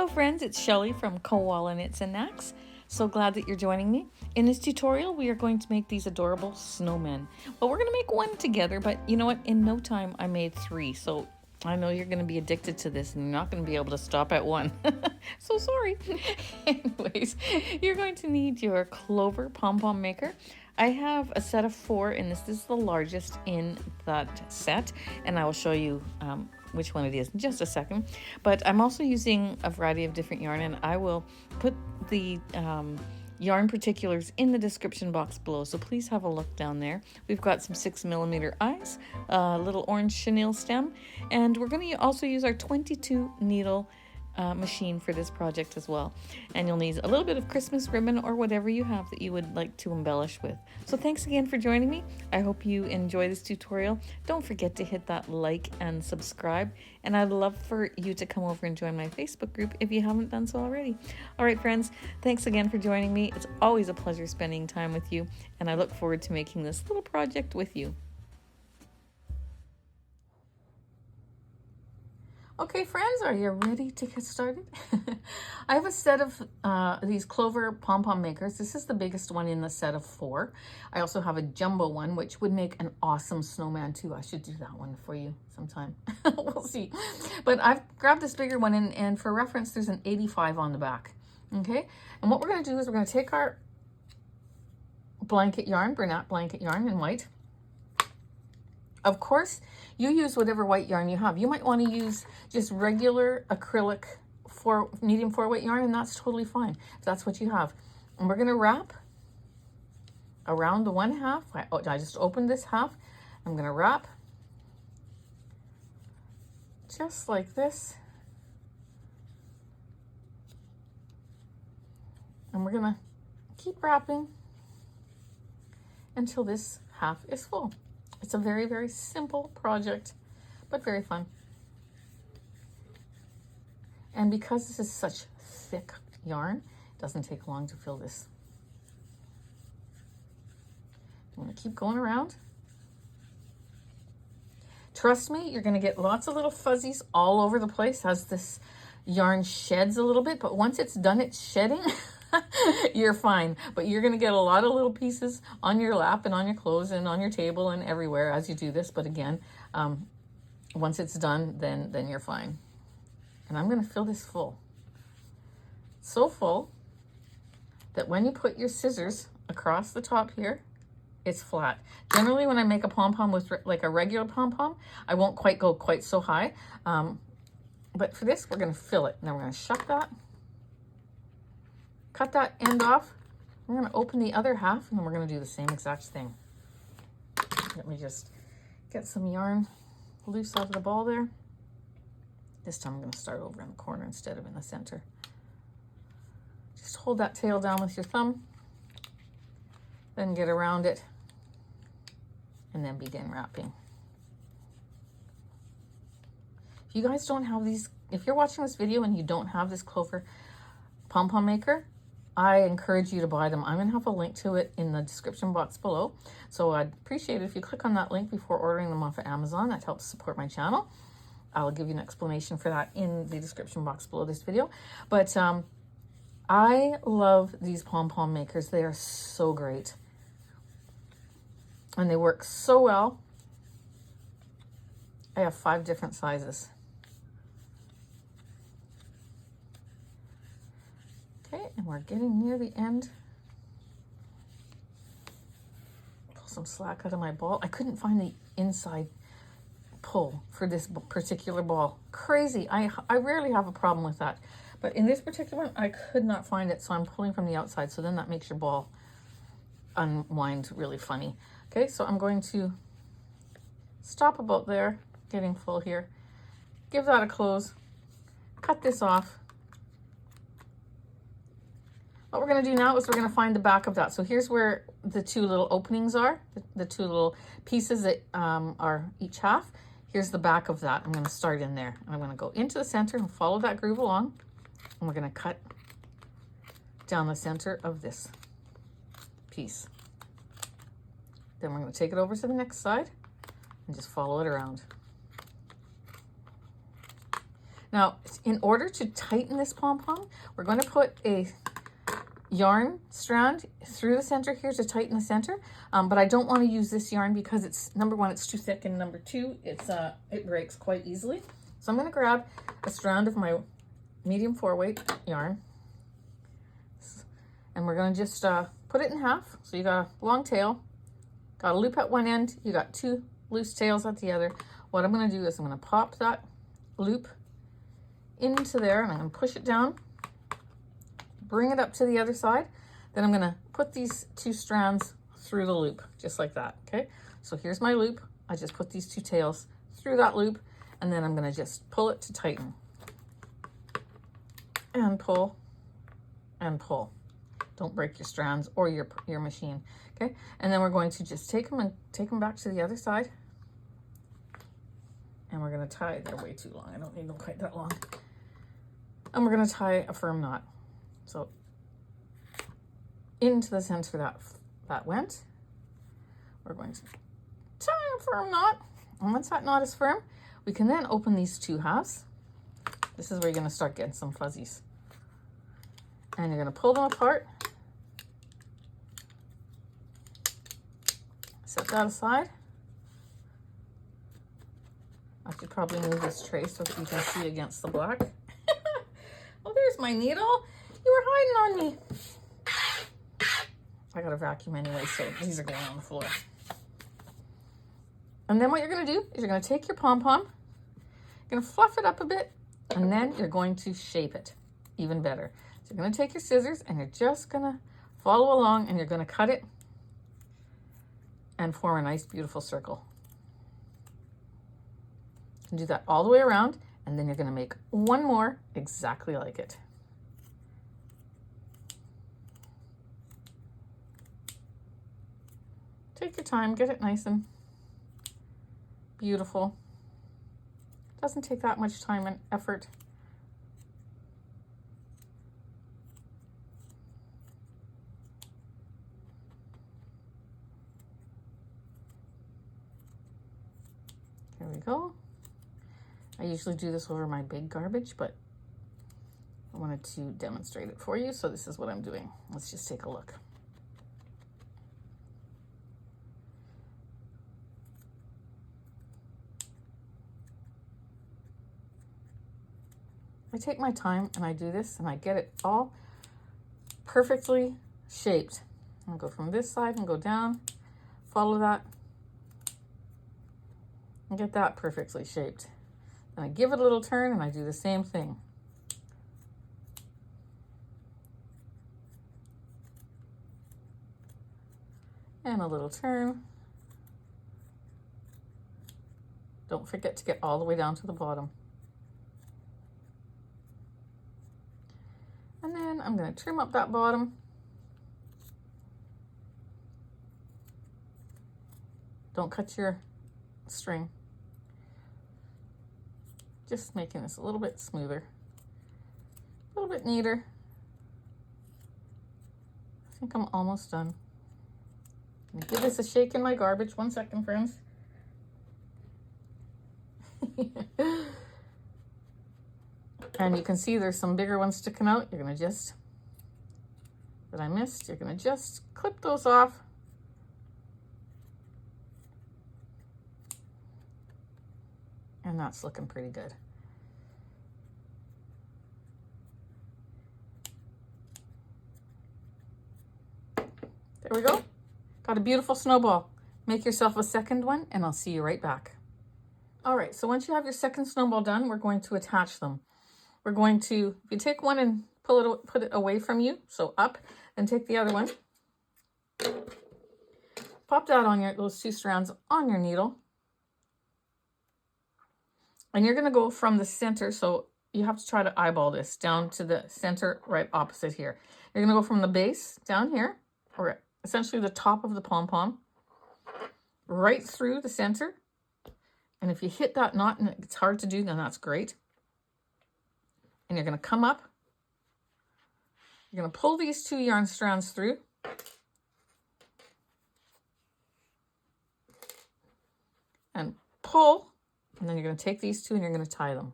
friends, it's Shelley from Koala Knits and Knacks. So glad that you're joining me. In this tutorial, we are going to make these adorable snowmen. Well, we're going to make one together, but you know what? In no time, I made 3. So I know you're going to be addicted to this and you're not going to be able to stop at 1. So sorry. Anyways, you're going to need your Clover Pom Pom maker. I have a set of 4 and this is the largest in that set, and I will show you which one it is in just a second. But I'm also using a variety of different yarn, and I will put the yarn particulars in the description box below, so please have a look down there. We've got some 6mm eyes, a little orange chenille stem, and we're going to also use our 22 needle machine for this project as well. And you'll need a little bit of Christmas ribbon or whatever you have that you would like to embellish with. So thanks again for joining me. I hope you enjoy this tutorial. Don't forget to hit that like and subscribe, and I'd love for you to come over and join my Facebook group if you haven't done so already. All right, friends, thanks again for joining me. It's always a pleasure spending time with you, and I look forward to making this little project with you. Okay, friends, are you ready to get started? I have a set of these Clover Pom Pom makers. This is the biggest one in the set of 4. I also have a jumbo one, which would make an awesome snowman too. I should do that one for you sometime. We'll see. But I've grabbed this bigger one, and for reference, there's an 85 on the back. Okay, and what we're going to do is we're going to take our blanket yarn, Bernat blanket yarn in white. Of course, you use whatever white yarn you have. You might want to use just regular acrylic medium 4-weight yarn, and that's totally fine if that's what you have. And we're going to wrap around the 1/2. I just opened this half. I'm going to wrap just like this. And we're going to keep wrapping until this half is full. It's a very, very simple project, but very fun. And because this is such thick yarn, it doesn't take long to fill this. I'm going to keep going around. Trust me, you're going to get lots of little fuzzies all over the place as this yarn sheds a little bit, but once it's done its shedding, you're fine. But you're going to get a lot of little pieces on your lap and on your clothes and on your table and everywhere as you do this. But again, once it's done, then you're fine. And I'm going to fill this full. So full that when you put your scissors across the top here, it's flat. Generally, when I make a pom-pom with like a regular pom-pom, I won't quite go quite so high. But for this, we're going to fill it. Now we're going to shut that. Cut that end off. We're going to open the other half, and then we're going to do the same exact thing. Let me just get some yarn loose out of the ball there. This time I'm going to start over in the corner instead of in the center. Just hold that tail down with your thumb, then get around it, and then begin wrapping. If you guys don't have these, if you're watching this video and you don't have this Clover Pom Pom maker, I encourage you to buy them. I'm going to have a link to it in the description box below. So I'd appreciate it if you click on that link before ordering them off of Amazon. That helps support my channel. I'll give you an explanation for that in the description box below this video. But I love these pom pom makers. They are so great. And they work so well. I have 5 different sizes. Okay, and we're getting near the end. Pull some slack out of my ball. I couldn't find the inside pull for this particular ball. Crazy. I rarely have a problem with that. But in this particular one, I could not find it, so I'm pulling from the outside. So then that makes your ball unwind really funny. Okay, so I'm going to stop about there, getting full here. Give that a close. Cut this off. What we're going to do now is we're going to find the back of that. So here's where the 2 little openings are, the 2 little pieces that are each half. Here's the back of that. I'm going to start in there. And I'm going to go into the center and follow that groove along. And we're going to cut down the center of this piece. Then we're going to take it over to the next side and just follow it around. Now, in order to tighten this pom-pom, we're going to put a yarn strand through the center here to tighten the center. But I don't want to use this yarn because it's, number one, it's too thick, and number two, it breaks quite easily. So I'm going to grab a strand of my medium 4-weight yarn, and we're going to just put it in half. So you got a long tail, got a loop at one end, you got 2 loose tails at the other. What I'm going to do is I'm going to pop that loop into there, and I'm going to push it down, bring it up to the other side. Then I'm going to put these 2 strands through the loop, just like that. Okay, so here's my loop. I just put these 2 tails through that loop, and then I'm going to just pull it to tighten, and pull and pull. Don't break your strands or your machine. Okay, and then we're going to just take them back to the other side, and we're going to tie. They're way too long. I don't need them quite that long. And we're going to tie a firm knot. So into the center that went, we're going to tie a firm knot. And once that knot is firm, we can then open these 2 halves. This is where you're going to start getting some fuzzies. And you're going to pull them apart. Set that aside. I should probably move this tray so that you can see against the black. Oh, there's my needle. You were hiding on me. I got a vacuum anyway, so these are going on the floor. And then what you're going to do is you're going to take your pom-pom, you're going to fluff it up a bit, and then you're going to shape it even better. So you're going to take your scissors, and you're just going to follow along, and you're going to cut it and form a nice, beautiful circle. You can do that all the way around, and then you're going to make one more exactly like it. Take your time, get it nice and beautiful. Doesn't take that much time and effort. There we go. I usually do this over my big garbage, but I wanted to demonstrate it for you, so this is what I'm doing. Let's just take a look. I take my time and I do this, and I get it all perfectly shaped. I'll go from this side and go down, follow that, and get that perfectly shaped. Then I give it a little turn, and I do the same thing. And a little turn. Don't forget to get all the way down to the bottom. And then I'm going to trim up that bottom. Don't cut your string. Just making this a little bit smoother, a little bit neater. I think I'm almost done. I'm gonna give this a shake in my garbage. 1 second, friends. And you can see there's some bigger ones sticking out. You're gonna just, that I missed, you're gonna just clip those off. And that's looking pretty good. There we go. Got a beautiful snowball. Make yourself a second one, and I'll see you right back. All right, so once you have your second snowball done, we're going to attach them. We're going to, if you take one and put it away from you, so up, then take the other one. Pop that on those 2 strands on your needle. And you're going to go from the center, so you have to try to eyeball this down to the center right opposite here. You're going to go from the base down here, or essentially the top of the pom-pom, right through the center. And if you hit that knot and it's hard to do, then that's great. And you're going to come up. You're going to pull these 2 yarn strands through. And pull. And then you're going to take these 2 and you're going to tie them.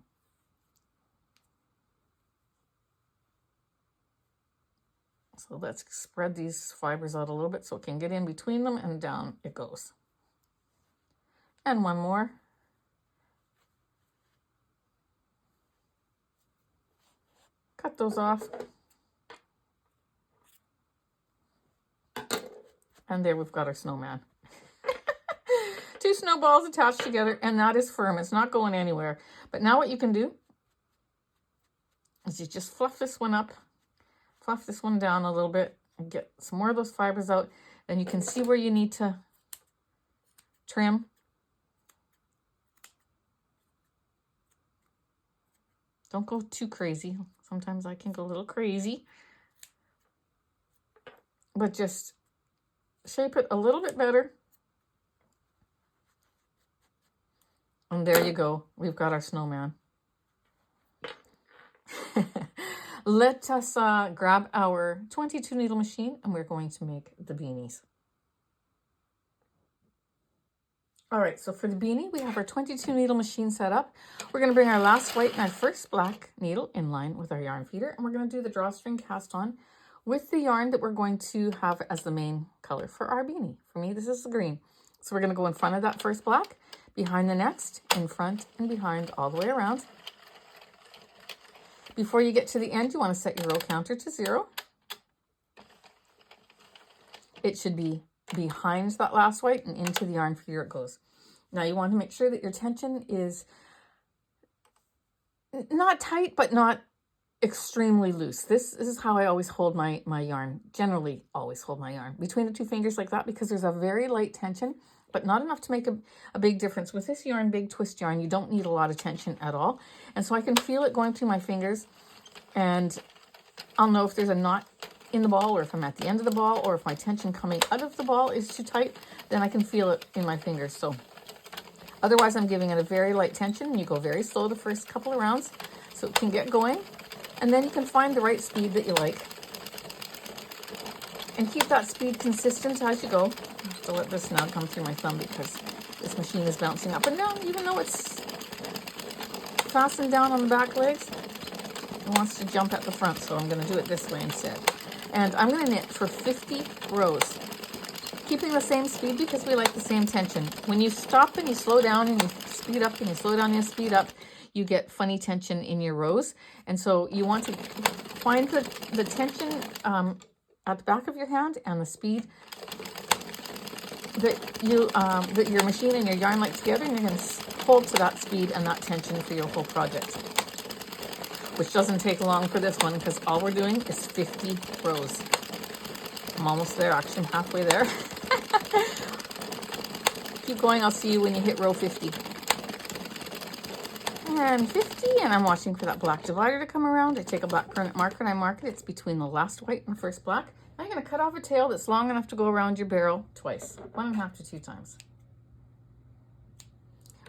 So let's spread these fibers out a little bit so it can get in between them, and down it goes. And one more. Cut those off. And there we've got our snowman. Two snowballs attached together, and that is firm. It's not going anywhere. But now what you can do is you just fluff this one up, fluff this one down a little bit, and get some more of those fibers out. Then you can see where you need to trim. Don't go too crazy. Sometimes I can go a little crazy. But just shape it a little bit better. And there you go. We've got our snowman. Let us grab our 22 needle machine, and we're going to make the beanies. All right, so for the beanie, we have our 22 needle machine set up. We're going to bring our last white and our first black needle in line with our yarn feeder, and we're going to do the drawstring cast on with the yarn that we're going to have as the main color for our beanie. For me, this is the green. So we're going to go in front of that first black, behind the next, in front and behind, all the way around. Before you get to the end, you want to set your row counter to 0. It should be behind that last white and into the yarn feeder it goes. Now you want to make sure that your tension is not tight, but not extremely loose. This is how I always hold my yarn, generally always hold my yarn between the two fingers like that, because there's a very light tension, but not enough to make a big difference. With this yarn, big twist yarn, you don't need a lot of tension at all. And so I can feel it going through my fingers, and I'll know if there's a knot in the ball, or if I'm at the end of the ball, or if my tension coming out of the ball is too tight, then I can feel it in my fingers. So otherwise I'm giving it a very light tension, and you go very slow the first couple of rounds so it can get going. And then you can find the right speed that you like. And keep that speed consistent as you go. I have to let this now come through my thumb because this machine is bouncing up and down, even though it's fastened down on the back legs. It wants to jump at the front, so I'm going to do it this way instead. And I'm going to knit for 50 rows, keeping the same speed because we like the same tension. When you stop and you slow down and you speed up and you slow down and you speed up, you get funny tension in your rows. And so you want to find the tension at the back of your hand and the speed that your machine and your yarn like together, and you're going to hold to that speed and that tension for your whole project, which doesn't take long for this one because all we're doing is 50 rows. I'm almost there, actually, I'm halfway there. Keep going, I'll see you when you hit row 50. And 50, and I'm watching for that black divider to come around. I take a black permanent marker and I mark it. It's between the last white and the first black. I'm going to cut off a tail that's long enough to go around your barrel twice, 1.5 to 2 times.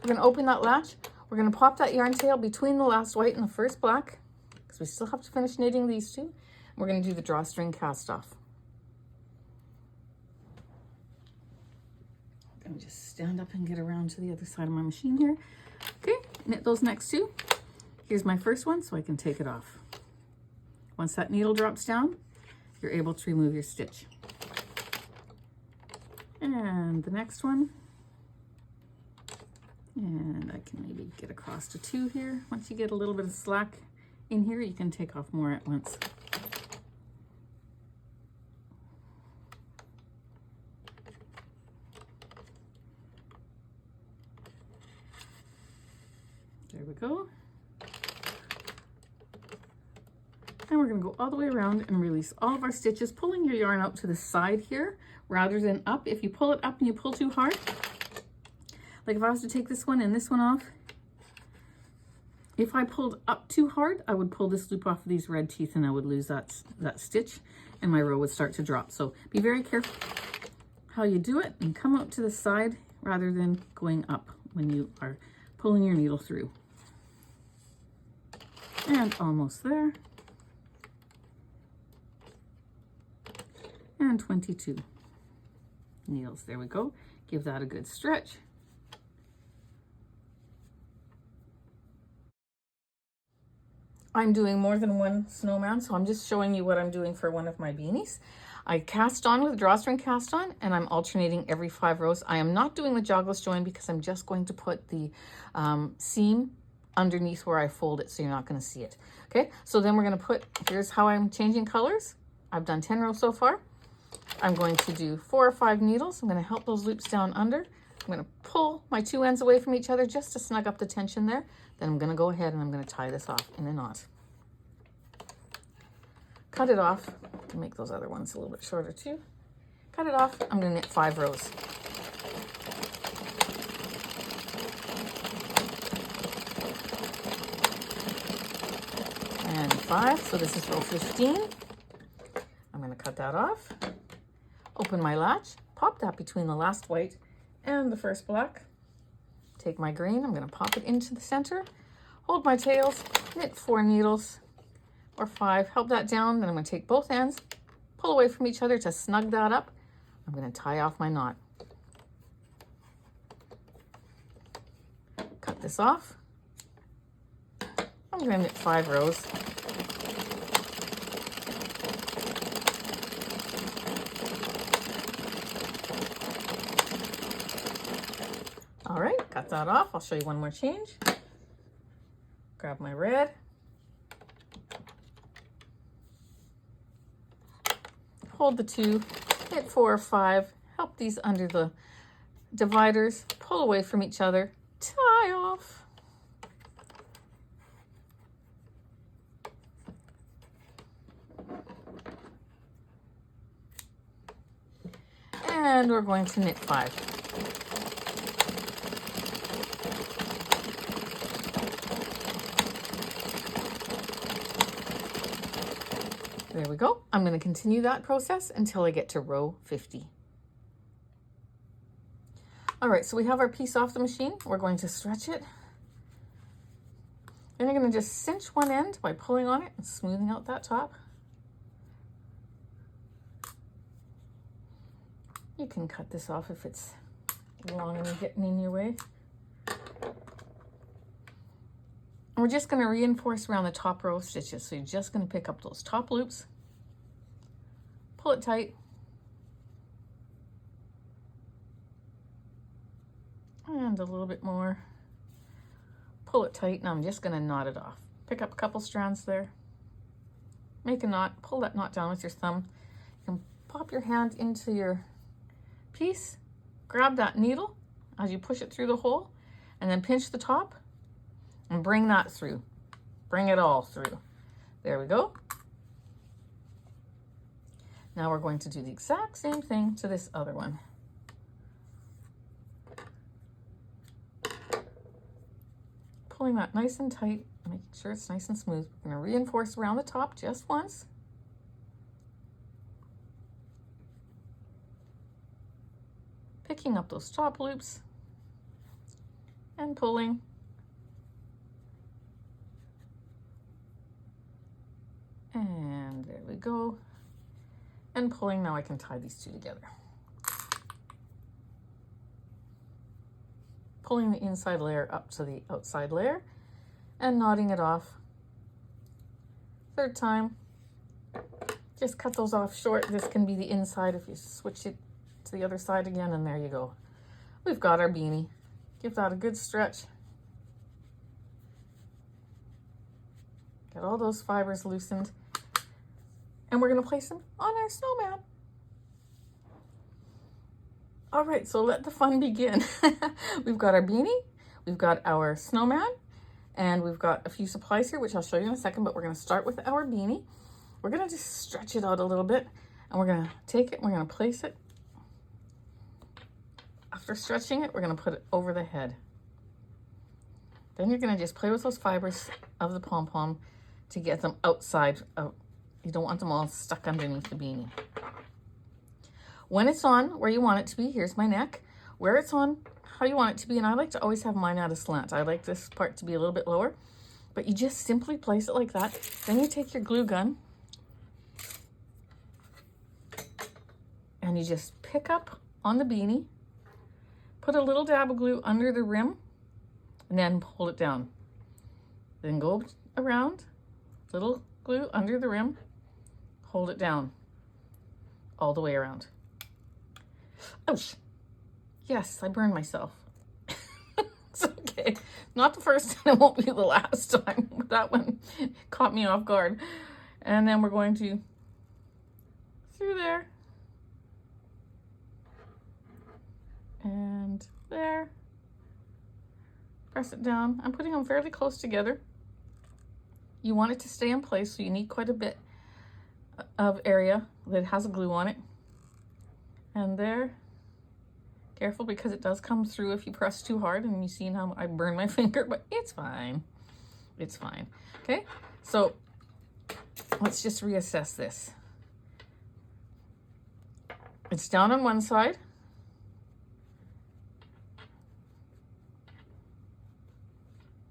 We're going to open that latch. We're going to pop that yarn tail between the last white and the first black, because we still have to finish knitting these two. We're going to do the drawstring cast off. I'm going to just stand up and get around to the other side of my machine here. Okay, knit those next two. Here's my first one, so I can take it off. Once that needle drops down, you're able to remove your stitch. And the next one. And I can maybe get across to 2 here. Once you get a little bit of slack in here, you can take off more at once. There we go. And we're going to go all the way around and release all of our stitches, pulling your yarn out to the side here rather than up. If you pull it up and you pull too hard, like if I was to take this one and this one off, if I pulled up too hard, I would pull this loop off of these red teeth and I would lose that stitch and my row would start to drop. So be very careful how you do it and come out to the side rather than going up when you are pulling your needle through. And almost there. And 22 needles. There we go. Give that a good stretch. I'm doing more than one snowman, so I'm just showing you what I'm doing for one of my beanies. I cast on with a drawstring cast on, and I'm alternating every 5 rows. I am not doing the jogless join because I'm just going to put the seam underneath where I fold it, so you're not going to see it. Okay, so then we're going to put, here's how I'm changing colors. I've done 10 rows so far. I'm going to do 4 or 5 needles. I'm going to help those loops down under. I'm going to pull my 2 ends away from each other just to snug up the tension there. Then I'm going to go ahead and I'm going to tie this off in a knot. Cut it off to make those other ones a little bit shorter too. Cut it off. I'm going to knit 5 rows. And 5, so this is row 15. I'm going to cut that off. Open my latch, pop that between the last white and the first black. Take my green, I'm going to pop it into the center. Hold my tails, knit 4 needles or 5, help that down. Then I'm going to take both ends, pull away from each other to snug that up. I'm going to tie off my knot. Cut this off. I'm going to knit 5 rows. All right, got that off. I'll show you one more change. Grab my red. Hold the 2, knit 4 or 5, help these under the dividers, pull away from each other, tie off. And we're going to knit 5. There we go. I'm going to continue that process until I get to row 50. All right, so we have our piece off the machine. We're going to stretch it. Then you're going to just cinch one end by pulling on it and smoothing out that top. You can cut this off if it's long and getting in your way. And we're just going to reinforce around the top row of stitches. So you're just going to pick up those top loops, pull it tight, and a little bit more, pull it tight. Now I'm just going to knot it off. Pick up a couple strands there, make a knot, pull that knot down with your thumb. You can pop your hand into your piece, grab that needle as you push it through the hole, and then pinch the top and bring that through. Bring it all through. There we go. Now we're going to do the exact same thing to this other one. Pulling that nice and tight, making sure it's nice and smooth. We're going to reinforce around the top just once. Picking up those top loops and pulling. And there we go. And pulling, now I can tie these 2 together. Pulling the inside layer up to the outside layer and knotting it off. 3rd time. Just cut those off short. This can be the inside if you switch it to the other side again, and there you go. We've got our beanie. Give that a good stretch. Get all those fibers loosened. And we're going to place them on our snowman. All right, so let the fun begin. We've got our beanie, we've got our snowman, and we've got a few supplies here, which I'll show you in a second, but we're going to start with our beanie. We're going to just stretch it out a little bit, and we're going to take it, and we're going to place it. After stretching it, we're going to put it over the head. Then you're going to just play with those fibers of the pom-pom to get them outside of. You don't want them all stuck underneath the beanie. When it's on where you want it to be, here's my neck, where it's on, how you want it to be, and I like to always have mine at a slant. I like this part to be a little bit lower, but you just simply place it like that. Then you take your glue gun and you just pick up on the beanie, put a little dab of glue under the rim, and then pull it down. Then go around little glue under the rim, hold it down all the way around. Ouch! Yes, I burned myself. It's okay. Not the first and it won't be the last time. That one caught me off guard. And then we're going to through there and there. Press it down. I'm putting them fairly close together. You want it to stay in place, so you need quite a bit of area that has a glue on it. And there. Careful because it does come through if you press too hard, and you've seen how I burned my finger, but it's fine. It's fine. Okay, so let's just reassess this. It's down on one side.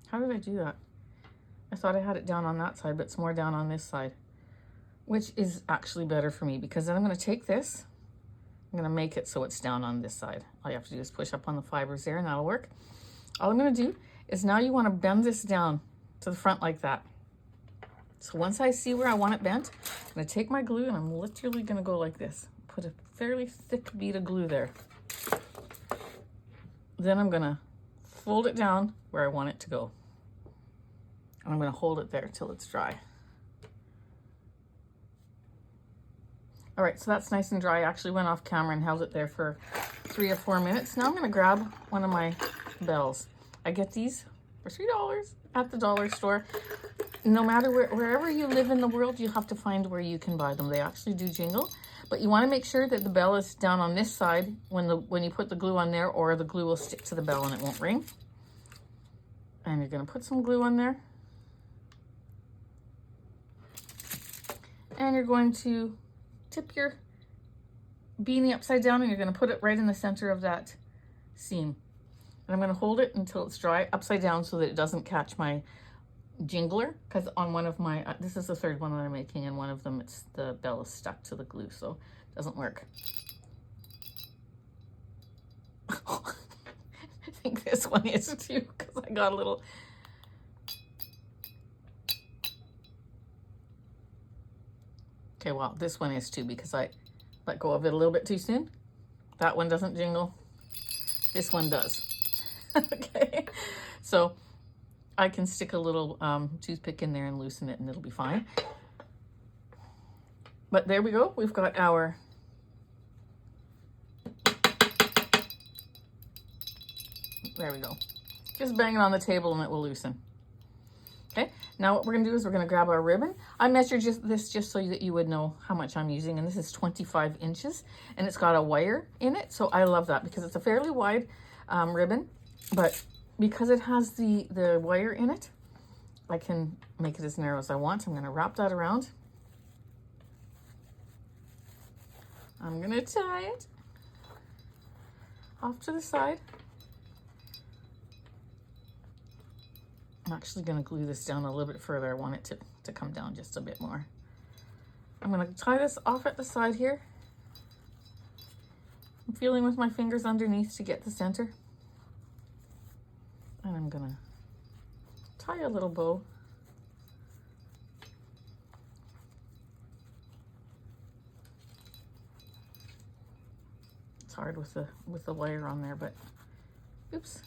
How did I do that? I thought I had it down on that side, but it's more down on this side, which is actually better for me because then I'm going to take this. I'm going to make it so it's down on this side. All you have to do is push up on the fibers there and that'll work. All I'm going to do is now you want to bend this down to the front like that. So once I see where I want it bent, I'm going to take my glue and I'm literally going to go like this. Put a fairly thick bead of glue there. Then I'm going to fold it down where I want it to go. And I'm going to hold it there till it's dry. All right, so that's nice and dry. I actually went off camera and held it there for 3 or 4 minutes. Now I'm going to grab one of my bells. I get these for $3 at the dollar store. No matter wherever you live in the world, you have to find where you can buy them. They actually do jingle, but you want to make sure that the bell is down on this side when you put the glue on there, or the glue will stick to the bell and it won't ring. And you're going to put some glue on there. And you're going to tip your beanie upside down and you're going to put it right in the center of that seam. And I'm going to hold it until it's dry upside down so that it doesn't catch my jingler, because on one of my, this is the third one that I'm making, and one of them the bell is stuck to the glue, so it doesn't work. I think this one is too, because I got a little. Okay, well, this one is too because I let go of it a little bit too soon. That one doesn't jingle. This one does. Okay, so I can stick a little toothpick in there and loosen it and it'll be fine. But there we go. We've got our there we go. Just bang it on the table and it will loosen. Okay, now what we're gonna do is we're gonna grab our ribbon. I measured this just so that you would know how much I'm using, and this is 25 inches, and it's got a wire in it, so I love that because it's a fairly wide ribbon, but because it has the wire in it, I can make it as narrow as I want. I'm gonna wrap that around. I'm gonna tie it off to the side. I'm actually going to glue this down a little bit further. I want it to come down just a bit more. I'm going to tie this off at the side here. I'm feeling with my fingers underneath to get the center. And I'm going to tie a little bow. It's hard with the wire on there, but oops.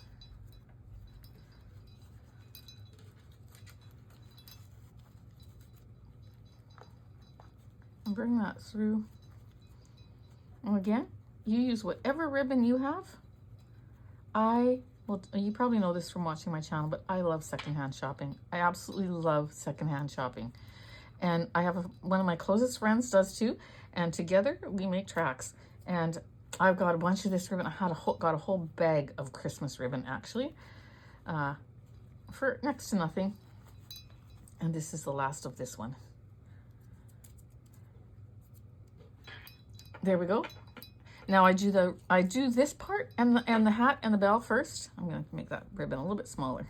And bring that through. And again, you use whatever ribbon you have. Well, you probably know this from watching my channel, but I love secondhand shopping. I absolutely love secondhand shopping. And I have one of my closest friends does too. And together we make tracks. And I've got a bunch of this ribbon. I had got a whole bag of Christmas ribbon actually, for next to nothing. And this is the last of this one. There we go. Now I do this part and the hat and the bell first. I'm going to make that ribbon a little bit smaller,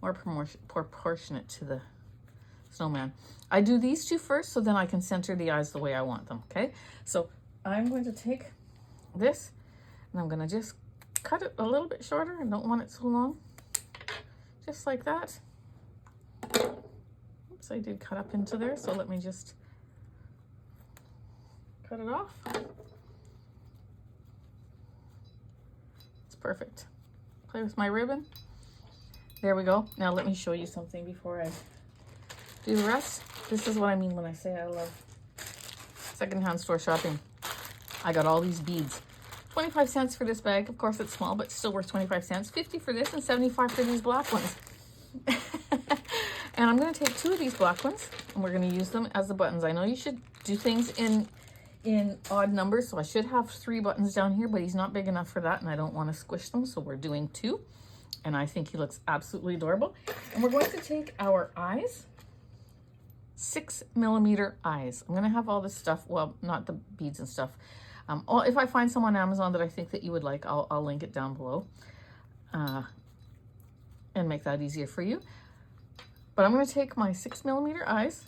more proportionate to the snowman. I do these two first so then I can center the eyes the way I want them. Okay, so I'm going to take this and I'm going to just cut it a little bit shorter. I don't want it so long, just like that. Oops. Oops, I did cut up into there, so let me just cut it off. It's perfect. Play with my ribbon. There we go. Now let me show you something before I do the rest. This is what I mean when I say I love secondhand store shopping. I got all these beads. 25 cents for this bag. Of course it's small, but still worth 25 cents. 50 for this and 75 for these black ones. And I'm going to take 2 of these black ones and we're going to use them as the buttons. I know you should do things in odd numbers, so I should have 3 buttons down here, but he's not big enough for that and I don't want to squish them, so we're doing 2. And I think he looks absolutely adorable. And we're going to take our eyes, 6mm eyes. I'm going to have all this stuff, well, not the beads and stuff. If I find some on Amazon that I think that you would like, I'll link it down below and make that easier for you. But I'm going to take my 6mm eyes.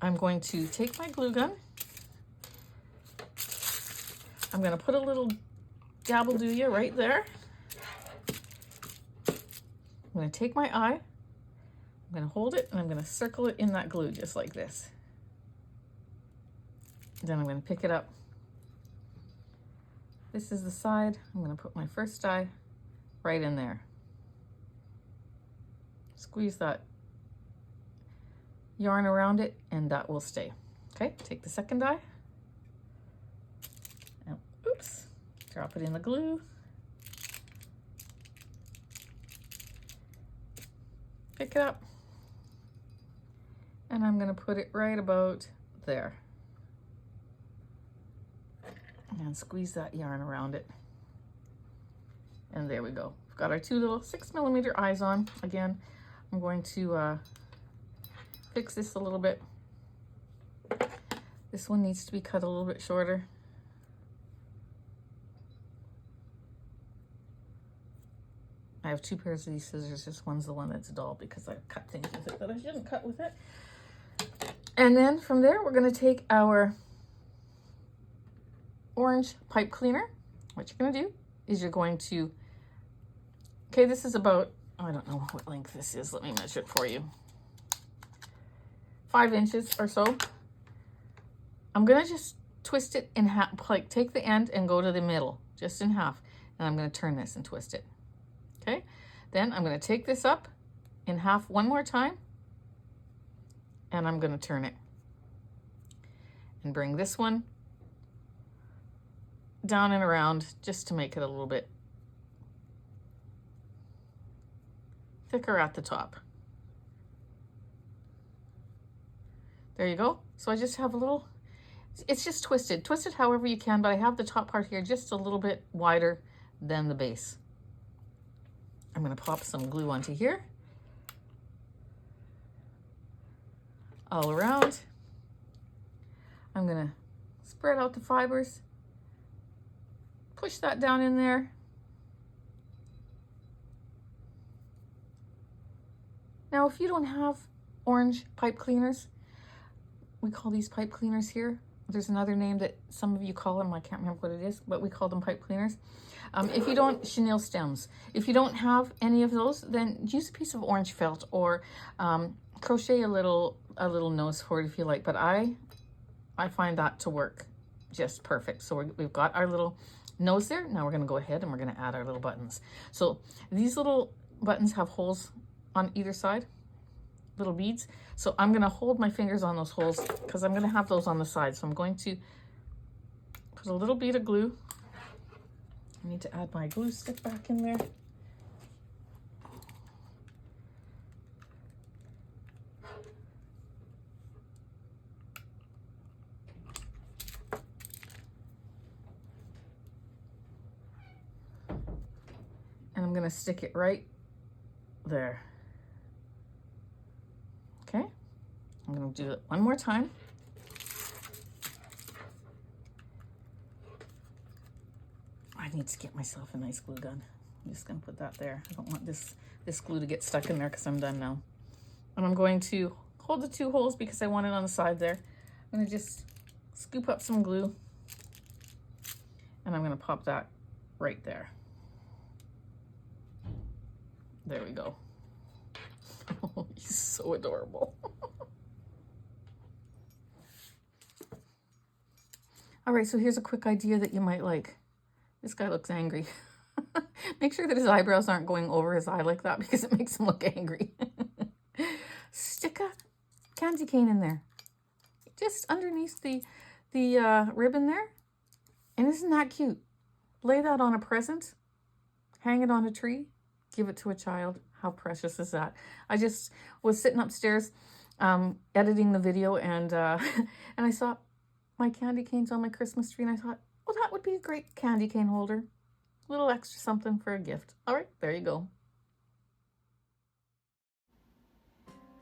I'm going to take my glue gun. I'm going to put a little dabble-do-ya right there. I'm going to take my eye, I'm going to hold it, and I'm going to circle it in that glue just like this. Then I'm going to pick it up. This is the side. I'm going to put my first eye right in there. Squeeze that yarn around it, and that will stay. Okay, take the second eye. And, oops, drop it in the glue. Pick it up, and I'm going to put it right about there and squeeze that yarn around it, and there we go. We've got our 2 little 6mm eyes on. Again, I'm going to fix this a little bit. This one needs to be cut a little bit shorter. I have 2 pairs of these scissors. This one's the one that's dull because I cut things with it that I shouldn't cut with it. And then from there, we're going to take our orange pipe cleaner. What you're going to do is you're going to, okay, this is about, I don't know what length this is. Let me measure it for you. 5 inches or so. I'm going to just twist it in half, like take the end and go to the middle, just in half. And I'm going to turn this and twist it. Okay, then I'm going to take this up in half one more time, and I'm going to turn it and bring this one down and around just to make it a little bit thicker at the top. There you go. So I just have a little, it's just twisted. Twist it however you can, but I have the top part here just a little bit wider than the base. I'm going to pop some glue onto here, all around. I'm going to spread out the fibers, push that down in there. Now, if you don't have orange pipe cleaners, we call these pipe cleaners here. There's another name that some of you call them. I can't remember what it is, but we call them pipe cleaners. If you don't, chenille stems. If you don't have any of those, then use a piece of orange felt or crochet a little nose for it if you like. But I find that to work just perfect. So we've got our little nose there. Now we're going to go ahead and we're going to add our little buttons. So these little buttons have holes on either side, little beads. So I'm going to hold my fingers on those holes because I'm going to have those on the side. So I'm going to put a little bead of glue. I need to add my glue stick back in there. And I'm going to stick it right there. Okay, I'm going to do it one more time. I need to get myself a nice glue gun. I'm just going to put that there. I don't want this glue to get stuck in there because I'm done now. And I'm going to hold the 2 holes because I want it on the side there. I'm going to just scoop up some glue and I'm going to pop that right there. There we go. Oh, he's so adorable. All right, so here's a quick idea that you might like. This guy looks angry. Make sure that his eyebrows aren't going over his eye like that because it makes him look angry. Stick a candy cane in there. Just underneath the ribbon there. And isn't that cute? Lay that on a present. Hang it on a tree. Give it to a child. How precious is that? I just was sitting upstairs editing the video and and I saw my candy canes on my Christmas tree and I thought, well, that would be a great candy cane holder. A little extra something for a gift. All right, there you go.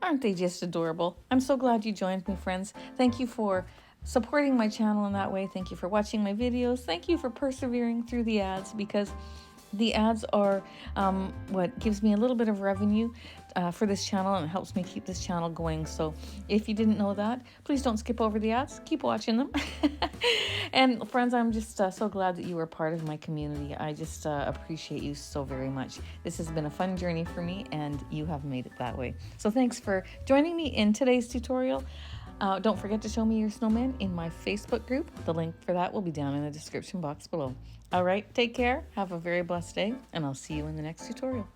Aren't they just adorable? I'm so glad you joined me, friends. Thank you for supporting my channel in that way. Thank you for watching my videos. Thank you for persevering through the ads, because the ads are what gives me a little bit of revenue for this channel, and it helps me keep this channel going. So if you didn't know that, please don't skip over the ads. Keep watching them. And friends, I'm just so glad that you are part of my community. I just appreciate you so very much. This has been a fun journey for me, and you have made it that way. So thanks for joining me in today's tutorial. Don't forget to show me your snowman in my Facebook group. The link for that will be down in the description box below. All right, take care, have a very blessed day, and I'll see you in the next tutorial.